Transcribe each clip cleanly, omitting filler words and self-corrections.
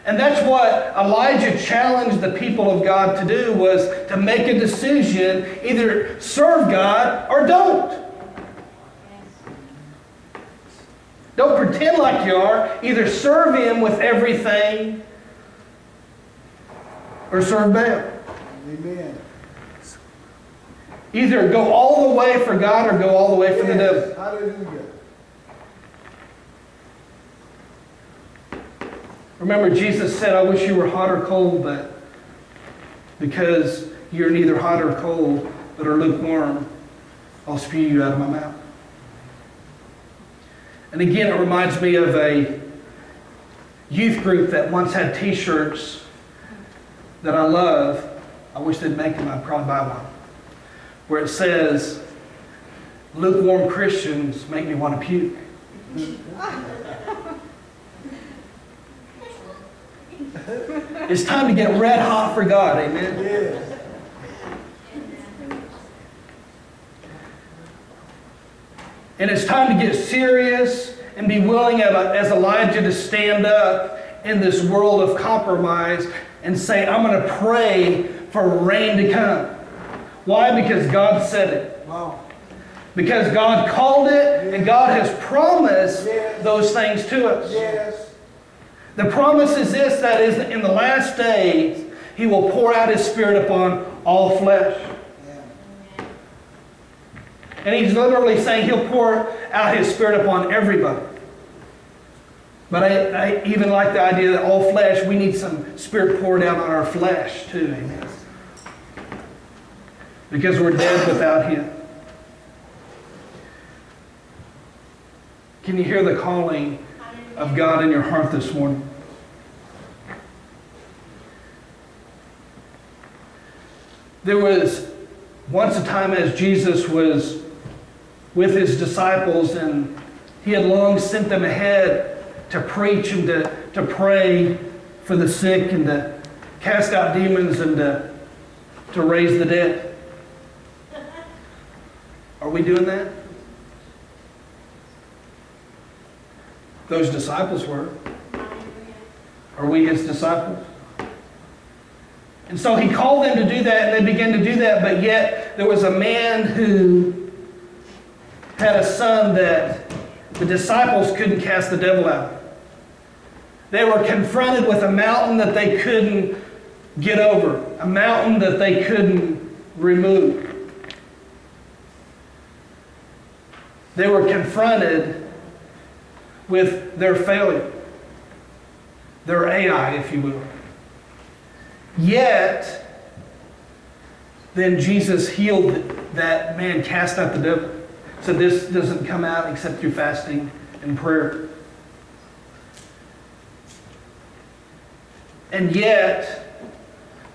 And that's what Elijah challenged the people of God to do, was to make a decision, either serve God or don't. Don't pretend like you are. Either serve Him with everything or serve Baal. Amen. Either go all the way for God or go all the way for the devil. Hallelujah. Remember, Jesus said, I wish you were hot or cold, but because you're neither hot or cold, but are lukewarm, I'll spew you out of my mouth. And again, it reminds me of a youth group that once had t-shirts that I love. I wish they'd make them. I'd probably buy one. Where it says, lukewarm Christians make me want to puke. It's time to get red hot for God. Amen. Yes. And it's time to get serious and be willing as Elijah to stand up in this world of compromise and say, I'm going to pray for rain to come. Why? Because God said it. Wow. Because God called it, and God has promised those things to us. Yes. The promise is this, that is, in the last days, He will pour out His Spirit upon all flesh. Yeah. And He's literally saying He'll pour out His Spirit upon everybody. But I even like the idea that all flesh, we need some Spirit poured out on our flesh too. Amen. Because we're dead without Him. Can you hear the calling of God in your heart this morning? There was once a time as Jesus was with His disciples, and He had long sent them ahead to preach and to pray for the sick and to cast out demons and to raise the dead. Are we doing that? Those disciples were. Are we His disciples? And so He called them to do that, and they began to do that, but yet there was a man who had a son that the disciples couldn't cast the devil out. They were confronted with a mountain that they couldn't get over, a mountain that they couldn't remove. They were confronted with their failure, their AI, if you will. Yet, then Jesus healed that man, cast out the devil. So this doesn't come out except through fasting and prayer. And yet,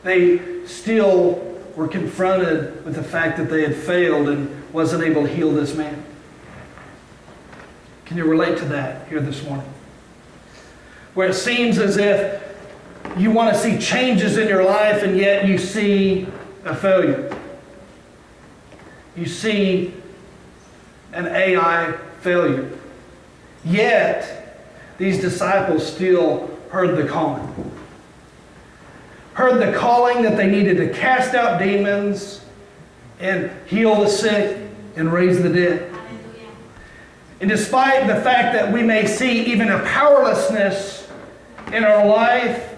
they still were confronted with the fact that they had failed and wasn't able to heal this man. Can you relate to that here this morning? Where it seems as if you want to see changes in your life, and yet you see a failure. You see an AI failure. Yet, these disciples still heard the calling. Heard the calling that they needed to cast out demons and heal the sick and raise the dead. And despite the fact that we may see even a powerlessness in our life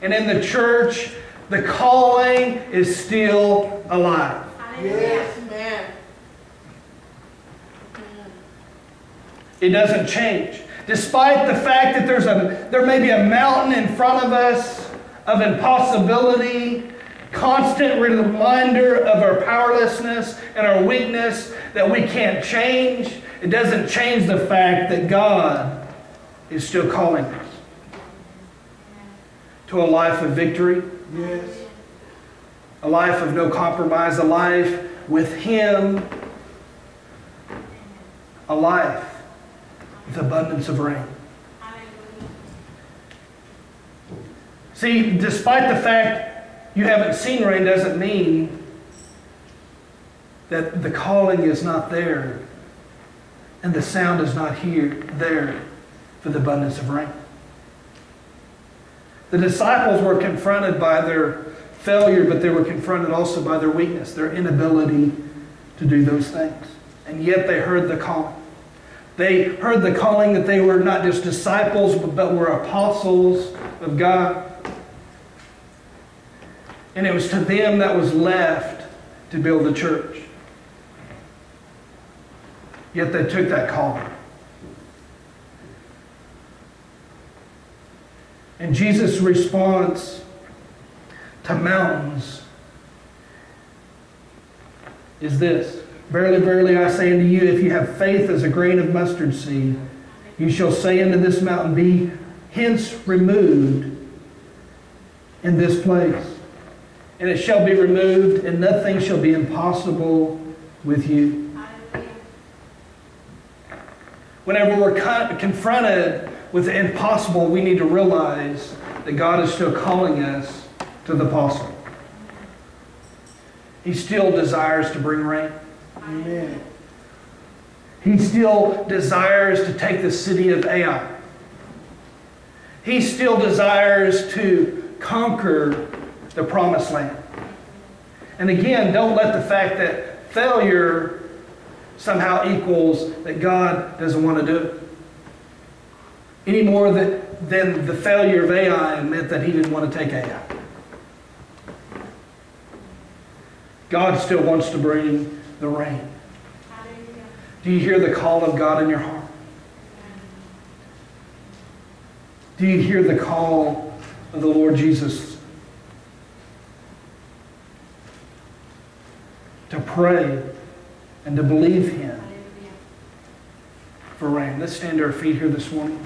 and in the church, the calling is still alive. Yes. Amen. It doesn't change. Despite the fact that there may be a mountain in front of us of impossibility, constant reminder of our powerlessness and our weakness that we can't change, it doesn't change the fact that God is still calling us to a life of victory, Yes. a life of no compromise, a life with Him, a life with abundance of rain. See, despite the fact you haven't seen rain doesn't mean that the calling is not there and the sound is not there for the abundance of rain. The disciples were confronted by their failure, but they were confronted also by their weakness, their inability to do those things. And yet they heard the calling. They heard the calling that they were not just disciples, but were apostles of God. And it was to them that was left to build the church. Yet they took that calling. And Jesus' response to mountains is this: verily, verily, I say unto you, if you have faith as a grain of mustard seed, you shall say unto this mountain, be hence removed in this place, and it shall be removed, and nothing shall be impossible with you. Whenever we're confronted with the impossible, we need to realize that God is still calling us to the possible. He still desires to bring rain. Amen. He still desires to take the city of Ai. He still desires to conquer the promised land. And again, don't let the fact that failure somehow equals that God doesn't want to do it. Any more than the failure of Ai meant that he didn't want to take Ai. God still wants to bring the rain. Do you hear the call of God in your heart? Do you hear the call of the Lord Jesus to pray and to believe Him for rain? Let's stand to our feet here this morning.